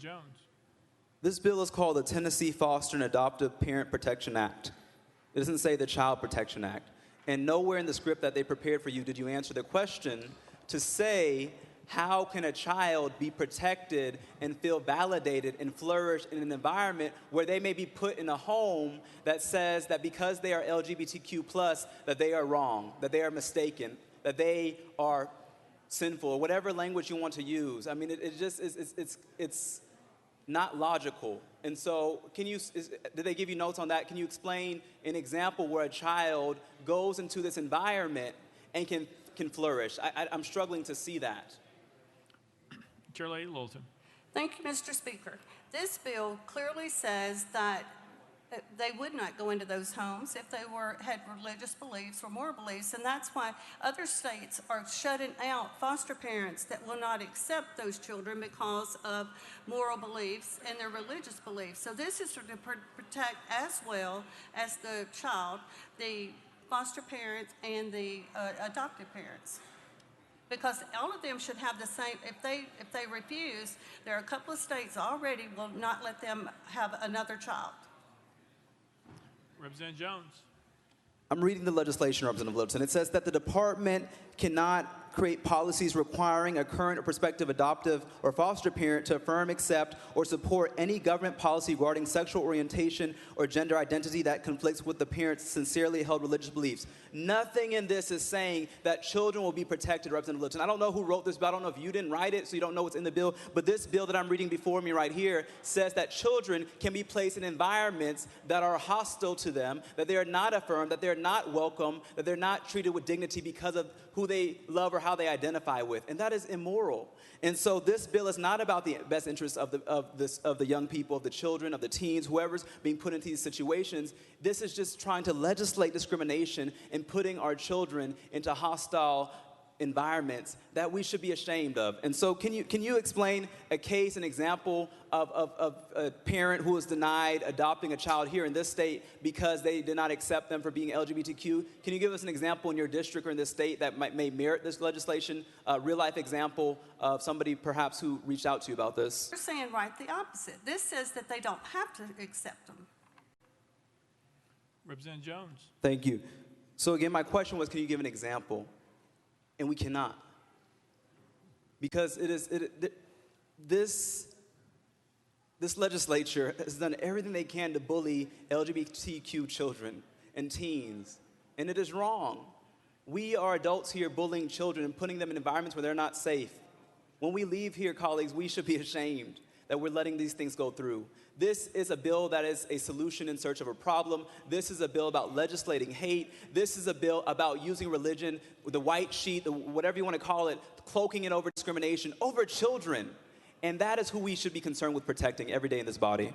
Jones. This bill is called the Tennessee Foster and Adoptive Parent Protection Act. It doesn't say the Child Protection Act. And nowhere in the script that they prepared for you did you answer the question to say, how can a child be protected and feel validated and flourish in an environment where they may be put in a home that says that because they are LGBTQ+, that they are wrong, that they are mistaken, that they are sinful, or whatever language you want to use. I mean, it just it's not logical. And so did they give you notes on that? Can you explain an example where a child goes into this environment and can flourish? I'm struggling to see that. Chair Lady Littleton. Thank you, Mr. Speaker. This bill clearly says that they would not go into those homes if they had religious beliefs or moral beliefs, and that's why other states are shutting out foster parents that will not accept those children because of moral beliefs and their religious beliefs. So this is to protect as well as the child, the foster parents, and the adoptive parents. Because all of them should have the same, if they refuse, there are a couple of states already will not let them have another child. Representative Jones. I'm reading the legislation, Representative Littleton. It says that the department cannot create policies requiring a current or prospective adoptive or foster parent to affirm, accept, or support any government policy regarding sexual orientation or gender identity that conflicts with the parent's sincerely held religious beliefs. Nothing in this is saying that children will be protected, Representative Littleton. I don't know who wrote this bill. I don't know if you didn't write it, so you don't know what's in the bill. But this bill that I'm reading before me right here says that children can be placed in environments that are hostile to them, that they are not affirmed, that they're not welcome, that they're not treated with dignity because of who they love or how they identify with, and that is immoral. And so this bill is not about the best interests of the young people, of the children, of the teens, whoever's being put into these situations. This is just trying to legislate discrimination and putting our children into hostile environments that we should be ashamed of. And so can you explain a case, an example of a parent who was denied adopting a child here in this state because they did not accept them for being LGBTQ? Can you give us an example in your district or in this state that may merit this legislation, a real-life example of somebody perhaps who reached out to you about this? You're saying right the opposite. This says that they don't have to accept them. Representative Jones. Thank you. So again, my question was, can you give an example? And we cannot. Because this legislature has done everything they can to bully LGBTQ children and teens, and it is wrong. We are adults here bullying children and putting them in environments where they're not safe. When we leave here, colleagues, we should be ashamed that we're letting these things go through. This is a bill that is a solution in search of a problem. This is a bill about legislating hate. This is a bill about using religion, the white sheet, whatever you want to call it, cloaking it over discrimination, over children. And that is who we should be concerned with protecting every day in this body.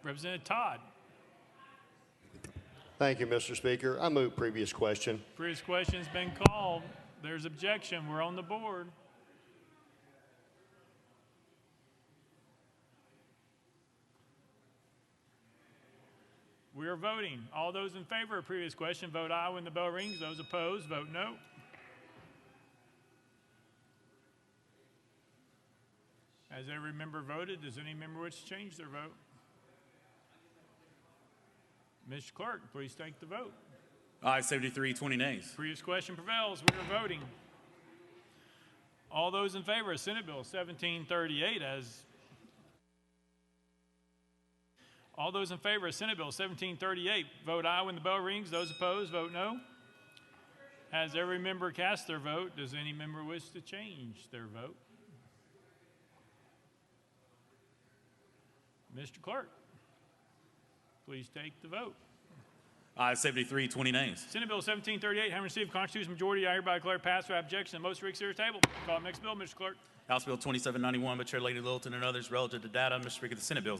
Representative Todd. Thank you, Mr. Speaker. I move previous question. Previous question's been called. There's objection. We're on the board. We are voting. All those in favor of previous question, vote aye when the bell rings. Those opposed, vote no. Has every member voted? Does any member wish to change their vote? Mr. Clerk, please take the vote. Aye, 73, 20 nays. Previous question prevails. We are voting. All those in favor of Senate Bill 1738 as All those in favor of Senate Bill 1738, vote aye when the bell rings. Those opposed, vote no. Has every member cast their vote? Does any member wish to change their vote? Mr. Clerk, please take the vote. Aye, 73, 20 nays. Senate Bill 1738, having received constitutional majority, I hereby declare passed without objection. The motion reconsider table. Call the next bill, Mr. Clerk. House Bill 2791 by Chair Lady Littleton and others relative to data. Mr. Speaker, the Senate bills on